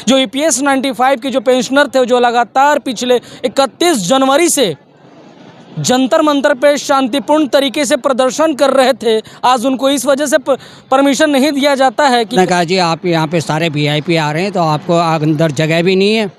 जो EPS 95 के जो पेंशनर थे जो लगातार पिछले 31 जनवरी से जंतर मंतर पे शांतिपूर्ण तरीके से प्रदर्शन कर रहे थे, आज उनको इस वजह से परमिशन नहीं दिया जाता है कि कहा जी आप यहाँ पे सारे VIP आ रहे हैं तो आपको अंदर जगह भी नहीं है।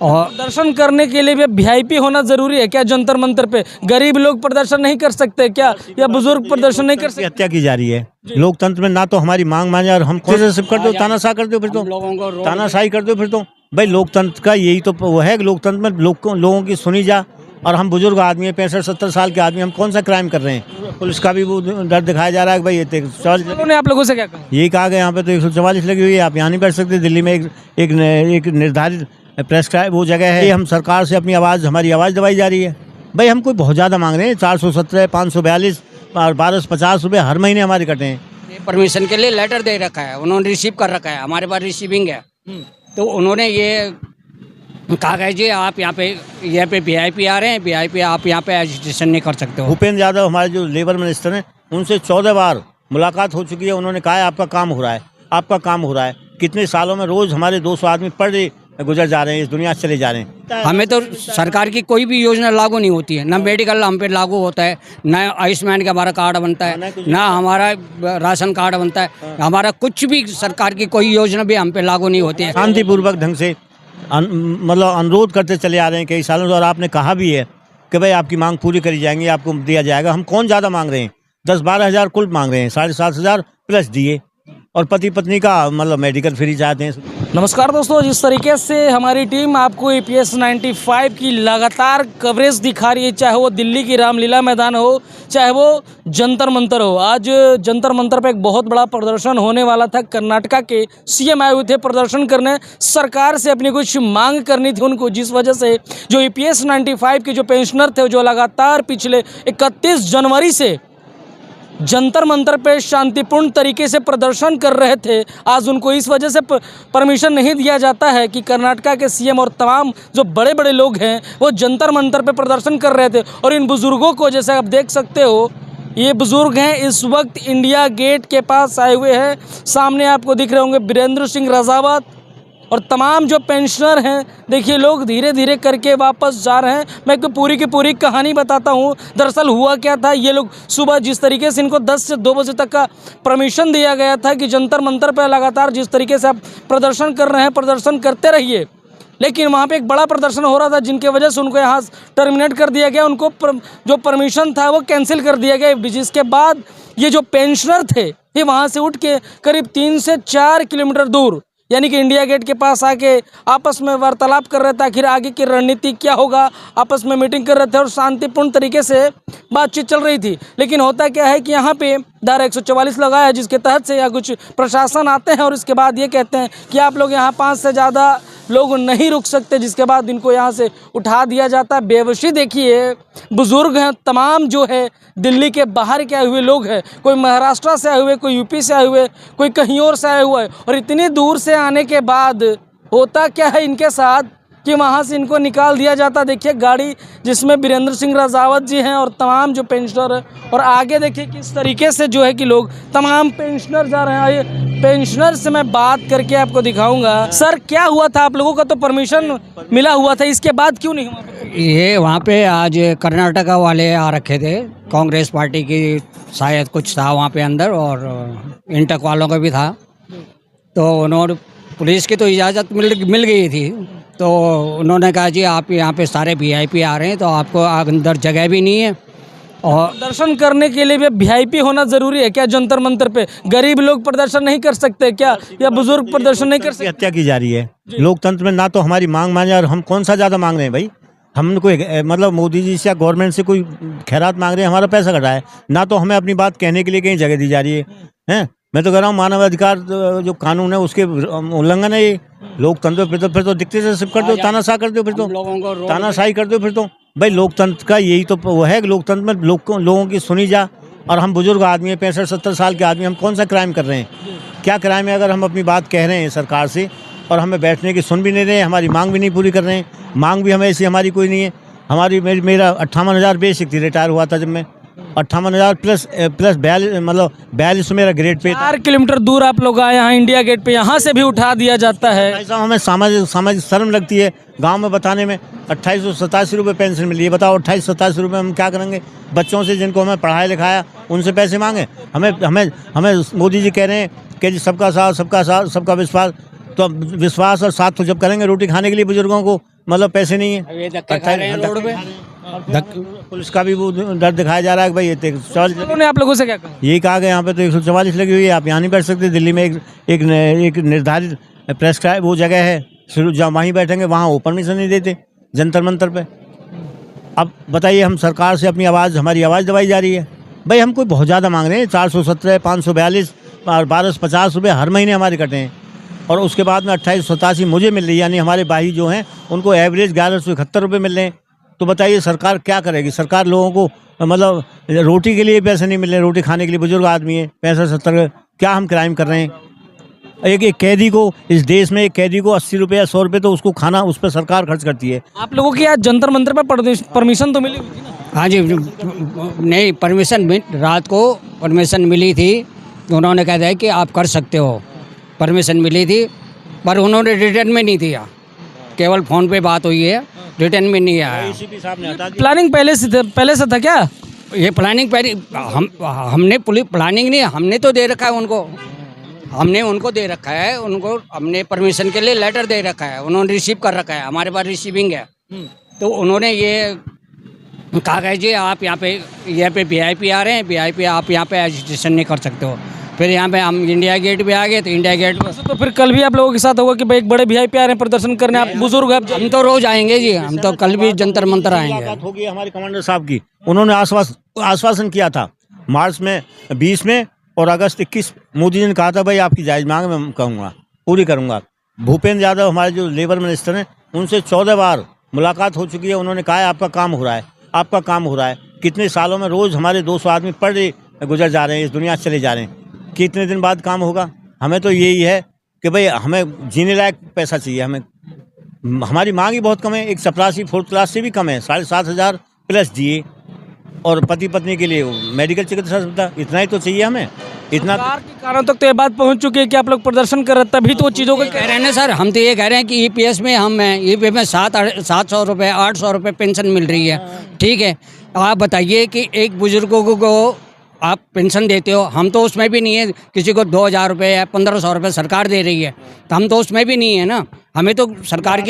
और प्रदर्शन करने के लिए भी VIP होना जरूरी है क्या? जंतर मंतर पे गरीब लोग प्रदर्शन नहीं कर सकते क्या, या बुजुर्ग प्रदर्शन नहीं कर सकते? हत्या की जा रही है लोकतंत्र में, ना तो हमारी मांग माने और हम खुद से कर दो, तानाशाह कर दो, फिर तो तानाशाही कर दो, फिर तो भाई लोकतंत्र का यही तो वो है। लोकतंत्र में लोगों की सुनी जा, और हम बुजुर्ग आदमी हैं, 65-70 साल के आदमी, हम कौन सा क्राइम कर रहे हैं? पुलिस का भी वो डर दिखाया जा रहा है कि भाई ये उन्होंने आप लोगों से क्या कहा? यही कहा गया यहाँ पे तो 144 लगी हुई है, आप यहाँ नहीं बैठ सकते। दिल्ली में एक निर्धारित प्रेस्क्राइब वो जगह है, हम सरकार से अपनी आवाज़, हमारी आवाज़ दबाई जा रही है। भाई हम कोई बहुत ज़्यादा मांग रहे हैं, 417, 542 और 1250 रुपये हर महीने हमारे कटे हैं। परमिशन के लिए लेटर दे रखा है, उन्होंने रिसीव कर रखा है, हमारे पास रिसीविंग है। तो उन्होंने ये कहा है जी आप यहाँ पे VIP आ रहे हैं, VIP आप यहाँ पे एजिटेशन नहीं कर सकते हो। भूपेंद्र यादव हमारे जो लेबर मिनिस्टर हैं, उनसे 14 बार मुलाकात हो चुकी है। उन्होंने कहा है आपका काम हो रहा है, आपका काम हो रहा है। कितने सालों में रोज़ हमारे 200 आदमी पढ़ गुजर जा रहे हैं, इस दुनिया से चले जा रहे हैं। हमें तो सरकार की कोई भी योजना लागू नहीं होती है, ना मेडिकल हम पे लागू होता है, ना आयुष्मान का हमारा कार्ड बनता है, ना हमारा राशन कार्ड बनता है, हमारा कुछ भी सरकार की कोई योजना भी हम पे लागू नहीं होती है। शांतिपूर्वक ढंग से मतलब अनुरोध करते चले आ रहे हैं कई सालों से, और आपने कहा भी है कि भाई आपकी मांग पूरी करी जाएंगी, आपको दिया जाएगा। हम कौन ज़्यादा मांग रहे हैं? 10-12 हज़ार कुल मांग रहे हैं, 7,500 प्लस दिए, और पति पत्नी का मतलब मेडिकल फ्री चाहते हैं। नमस्कार दोस्तों, जिस तरीके से हमारी टीम आपको EPS 95 की लगातार कवरेज दिखा रही है, चाहे वो दिल्ली की रामलीला मैदान हो, चाहे वो जंतर मंतर हो। आज जंतर मंतर पे एक बहुत बड़ा प्रदर्शन होने वाला था। कर्नाटका के CM आए हुए थे प्रदर्शन करने, सरकार से अपनी कुछ मांग करनी थी उनको, जिस वजह से जो EPS 95 के जो पेंशनर थे जो लगातार पिछले 31 जनवरी से जंतर मंतर पे शांतिपूर्ण तरीके से प्रदर्शन कर रहे थे, आज उनको इस वजह से परमिशन नहीं दिया जाता है कि कर्नाटका के CM और तमाम जो बड़े बड़े लोग हैं वो जंतर मंतर पे प्रदर्शन कर रहे थे। और इन बुज़ुर्गों को, जैसे आप देख सकते हो, ये बुज़ुर्ग हैं, इस वक्त इंडिया गेट के पास आए हुए हैं। सामने आपको दिख रहे होंगे वीरेंद्र सिंह राजावत और तमाम जो पेंशनर हैं। देखिए लोग धीरे धीरे करके वापस जा रहे हैं। मैं आपको पूरी की पूरी कहानी बताता हूँ। दरअसल हुआ क्या था, ये लोग सुबह जिस तरीके से इनको 10 से 2 बजे तक का परमिशन दिया गया था कि जंतर मंतर पर लगातार जिस तरीके से आप प्रदर्शन कर रहे हैं प्रदर्शन करते रहिए, लेकिन वहाँ पे एक बड़ा प्रदर्शन हो रहा था जिनके वजह से उनको यहाँ टर्मिनेट कर दिया गया। उनको जो परमिशन था वो कैंसिल कर दिया गया, जिसके बाद ये जो पेंशनर थे ये वहाँ से उठ के करीब 3 से 4 किलोमीटर दूर यानी कि इंडिया गेट के पास आके आपस में वार्तालाप कर रहे थे, आखिर आगे की रणनीति क्या होगा, आपस में मीटिंग कर रहे थे और शांतिपूर्ण तरीके से बातचीत चल रही थी। लेकिन होता क्या है कि यहाँ पे धारा 144 लगा है, जिसके तहत से या कुछ प्रशासन आते हैं और इसके बाद ये कहते हैं कि आप लोग यहाँ 5 से ज़्यादा लोग नहीं रुक सकते, जिसके बाद इनको यहाँ से उठा दिया जाता है। बेवशी देखिए, बुज़ुर्ग हैं, तमाम जो है दिल्ली के बाहर के आए हुए लोग हैं, कोई महाराष्ट्र से आए हुए, कोई UP से आए हुए, कोई कहीं और से आए हुए है। और इतनी दूर से आने के बाद होता क्या है इनके साथ कि वहाँ से इनको निकाल दिया जाता। देखिए गाड़ी जिसमें वीरेंद्र सिंह राजावत जी हैं और तमाम जो पेंशनर हैं, और आगे देखिए किस तरीके से जो है कि लोग तमाम पेंशनर जा रहे हैं। ये पेंशनर से मैं बात करके आपको दिखाऊंगा। सर क्या हुआ था, आप लोगों का तो परमिशन मिला हुआ था, इसके बाद क्यों नहीं हुआ? ये वहाँ पे आज कर्नाटका वाले आ रखे थे, कांग्रेस पार्टी की शायद कुछ था वहाँ पे अंदर, और इंटक वालों का भी था। तो उन्होंने पुलिस की तो इजाज़त मिल गई थी, तो उन्होंने कहा जी आप यहाँ पे सारे VIP आ रहे हैं तो आपको अंदर जगह भी नहीं है। और प्रदर्शन करने के लिए भी VIP होना जरूरी है क्या? जंतर मंतर पे गरीब लोग प्रदर्शन नहीं कर सकते क्या, या बुजुर्ग प्रदर्शन नहीं कर सकते? हत्या की जा रही है लोकतंत्र में, ना तो हमारी मांग माने और हम कौन सा ज़्यादा मांग रहे हैं? भाई हम कोई मतलब मोदी जी से या गवर्नमेंट से कोई खैरात मांग रहे हैं, हमारा पैसा कटा है, ना तो हमें अपनी बात कहने के लिए कहीं जगह दी जा रही है। मैं तो कह रहा हूँ मानवाधिकार जो कानून है उसके उल्लंघन है ये। लोकतंत्र फिर तो डिक्टेटरशिप कर दो, तानाशाह कर दो, फिर तो तानाशाही कर दो, फिर तो भाई लोकतंत्र का यही तो वो है। लोकतंत्र में लोगों की सुनी जा, और हम बुजुर्ग आदमी हैं, 65-70 साल के आदमी, हम कौन सा क्राइम कर रहे हैं? क्या क्राइम है अगर हम अपनी बात कह रहे हैं सरकार से और हमें बैठने की सुन भी नहीं रहे हैं, हमारी मांग भी नहीं पूरी कर रहे हैं? मांग भी हमें ऐसी हमारी कोई नहीं है। हमारी मेरा 58,000 बेसिक थी, रिटायर हुआ था जब मैं, 58,000 प्लस 42 मतलब 42 मेरा ग्रेड पे था। 4 किलोमीटर दूर आप लोग आए यहाँ इंडिया गेट पे, यहाँ से भी उठा दिया जाता है। भाई साहब, हमें सामाजिक शर्म लगती है गांव में बताने में। 2887 रुपये पेंशन मिली है। बताओ 2887 रुपये हम क्या करेंगे बच्चों से, जिनको हमें पढ़ाया लिखाया, उनसे पैसे मांगे? हमें हमें हमें मोदी जी कह रहे हैं कि जी सबका साथ सबका विश्वास। तो अब विश्वास और साथ तो जब करेंगे, रोटी खाने के लिए बुजुर्गों को मतलब पैसे नहीं है। ये धक्के खा रहे हैं रोड पे। पुलिस का भी वो डर दिखाया जा रहा है कि भाई ये उन्होंने आप लोगों से क्या कहा? यही कहा गया यहाँ पे तो 144 लगी हुई है, आप यहाँ नहीं बैठ सकते। दिल्ली में एक निर्धारित प्रेस्क्राइब वो जगह है, शुरू जहाँ वहीं बैठेंगे, वहाँ वो परमिशन नहीं देते जंतर मंतर पे। अब बताइए, हम सरकार से अपनी हमारी आवाज़ दबाई जा रही है। भाई हम कोई बहुत ज़्यादा मांग रहे हैं, 417, 542 और 1250 रुपये हर महीने हमारे कटे हैं। और उसके बाद में 2887 मुझे मिल रही है, यानी हमारे भाई जो हैं उनको एवरेज 1171 रुपये मिल रहे हैं। तो बताइए सरकार क्या करेगी? सरकार लोगों को मतलब रोटी के लिए पैसे नहीं मिल रहे, रोटी खाने के लिए बुजुर्ग आदमी है 65-70। क्या हम क्राइम कर रहे हैं? एक कैदी को, इस देश में एक कैदी को 80 रुपये या 100 रुपये तो उसको खाना उस पर सरकार खर्च करती है। आप लोगों की आज जंतर मंतर पर परमिशन तो मिली हुई थी ना? हाँ जी, नहीं परमिशन रात को परमिशन मिली थी, उन्होंने कहा था कि आप कर सकते हो, परमिशन मिली थी, पर उन्होंने रिटर्न में नहीं दिया। केवल फ़ोन पे बात हुई है, रिटर्न में नहीं आया। प्लानिंग पहले से था क्या? ये प्लानिंग पहले हमने पुलिस प्लानिंग नहीं, हमने तो दे रखा है उनको, हमने उनको दे रखा है, उनको हमने परमिशन के लिए लेटर दे रखा है, उन्होंने रिसीव कर रखा है, हमारे पास रिसीविंग है। तो उन्होंने ये कहा है जी आप यहाँ पे VIP आ रहे हैं, VIP आप यहाँ पे एजुटेशन नहीं कर सकते हो। फिर यहाँ पे हम इंडिया गेट पे आ गए, तो इंडिया गेट पे तो फिर कल भी आप लोगों के साथ होगा कि भाई एक बड़े VIP आ रहे हैं प्रदर्शन करने, आप बुजुर्ग हैं? हम तो रोज आएंगे जी, हम तो कल भी जंतर मंतर आएंगे। बात होगी हमारे कमांडर साहब की, उन्होंने आश्वासन किया था मार्च में 20 में और अगस्त 21 मोदी जी ने कहा था भाई आपकी जायज़ मांग मैं कहूँगा पूरी करूँगा। भूपेंद्र यादव हमारे जो लेबर मिनिस्टर हैं, उनसे 14 बार मुलाकात हो चुकी है। उन्होंने कहा है आपका काम हो रहा है, आपका काम हो रहा है। कितने सालों में रोज़ हमारे 200 आदमी गुजर जा रहे हैं, इस दुनिया से चले जा रहे हैं। कितने दिन बाद काम होगा? हमें तो यही है कि भाई हमें जीने लायक पैसा चाहिए। हमारी मांग ही बहुत कम है, एक चपरासी 4th क्लास से भी कम है। 7,500 प्लस दिए, और पति पत्नी के लिए मेडिकल चिकित्सा सुविधा, इतना ही तो चाहिए हमें। इतना सरकार के कारण तक तो ये बात पहुंच चुकी है कि आप लोग प्रदर्शन कर रहे हैं, तभी तो चीज़ों को कह रहे हैं ना सर, हम तो ये कह रहे हैं कि EPS में हम हैं, EPS में 700 रुपये 800 रुपये पेंशन मिल रही है, ठीक है। आप बताइए कि एक बुजुर्गों को आप पेंशन देते हो, हम तो उसमें भी नहीं है। किसी को 2,000 रुपये या 1,500 रुपये सरकार दे रही है, तो हम तो उसमें भी नहीं है ना। हमें तो सरकार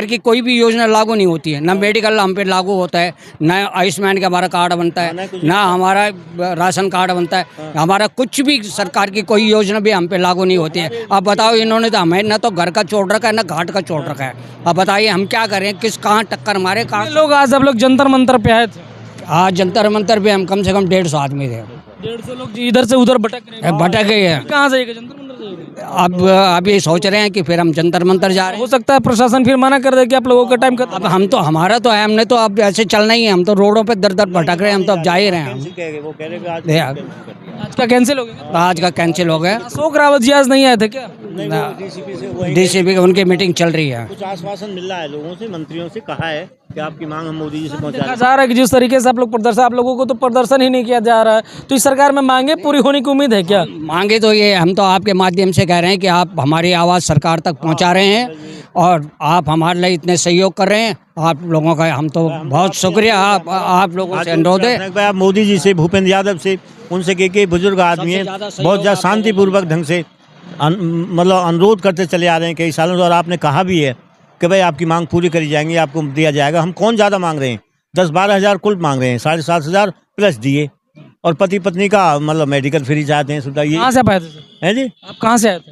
की कोई भी योजना लागू नहीं होती है, ना मेडिकल हम पे लागू होता है, ना आयुष्मान का हमारा कार्ड बनता है, ना हमारा राशन कार्ड बनता है, हमारा कुछ भी सरकार की कोई योजना भी हम पे लागू नहीं होती है। अब बताओ, इन्होंने तो हमें ना तो घर का छोड़ रखा है, ना घाट का छोड़ रखा है। अब बताइए हम क्या करें, कहाँ टक्कर मारे, कहाँ लोग आज आप लोग जंतर मंतर पे आए थे? आज जंतर मंतर पे हम कम से कम 150 आदमी थे। 150 लोग इधर से उधर भटक रहे हैं। भटक गए हैं। कहाँ जाएगा? जंतर मंतर जाएगा। अब ये सोच रहे हैं कि फिर हम जंतर मंतर जा रहे हैं। हो सकता है प्रशासन फिर मना कर दे कि आप लोगों का टाइम खत्म। अब हम तो, हमारा तो है, हमने तो अब ऐसे चलना ही है। हम तो रोडों पे दर दर भटक रहे हैं, हम तो अब जा ही रहे हैं। आज का कैंसिल हो गया? आज का कैंसिल हो गया। अशोक रावत जी आज नहीं आए थे क्या? DCP उनकी मीटिंग चल रही है। कुछ आश्वासन मिल रहा है लोगों से, मंत्रियों से कहा है कि आपकी मांग हम मोदी जी से पहुंचा देखा जा रहा है कि जिस तरीके से आप लोग प्रदर्शन, आप लोगों को तो प्रदर्शन ही नहीं किया जा रहा है, तो इस सरकार में मांगे पूरी होने की उम्मीद है क्या? मांगे तो ये, हम तो आपके माध्यम से कह रहे हैं कि आप हमारी आवाज़ सरकार तक पहुंचा रहे हैं और आप हमारे लिए इतने सहयोग कर रहे हैं। आप लोगों का हम तो बहुत शुक्रिया, आप लोगों से अनुरोध है। आप मोदी जी से, भूपेंद्र यादव से, उनसे के बुजुर्ग आदमी हैं, बहुत ज़्यादा शांतिपूर्वक ढंग से मतलब अनुरोध करते चले आ रहे हैं कई सालों से। और आपने कहा भी है कि भाई आपकी मांग पूरी करी जाएंगी, आपको दिया जाएगा। हम कौन ज़्यादा मांग रहे हैं? 10-12 हज़ार कुल मांग रहे हैं, 7,500 प्लस दिए। और पति पत्नी का मतलब मेडिकल फ्री चाहते हैं सुविधा। ये कहाँ से आप आए थे? है जी, आप कहाँ से आए थे?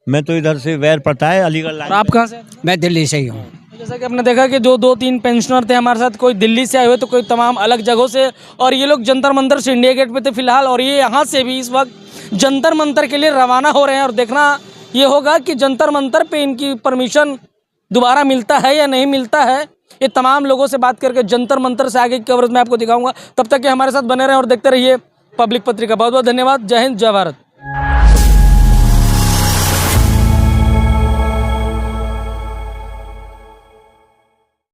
मैं तो इधर से वैर पड़ता है, अलीगढ़ लाइन। और आप कहाँ से आए थे? मैं दिल्ली से ही हूँ। जैसा कि आपने देखा कि जो 2-3 पेंशनर थे हमारे साथ, कोई दिल्ली से आए हुए तो कोई तमाम अलग जगहों से, और ये लोग जंतर मंतर से इंडिया गेट पे थे फिलहाल, और ये यहाँ से भी इस वक्त जंतर मंतर के लिए रवाना हो रहे हैं। और देखना ये होगा कि जंतर मंतर पे इनकी परमिशन दोबारा मिलता है या नहीं मिलता है। ये तमाम लोगों से बात करके जंतर मंतर से आगे की कवरेज मैं आपको दिखाऊंगा। तब तक कि हमारे साथ बने रहें और देखते रहिए पब्लिक पत्रिका। बहुत बहुत धन्यवाद। जय हिंद, जय भारत।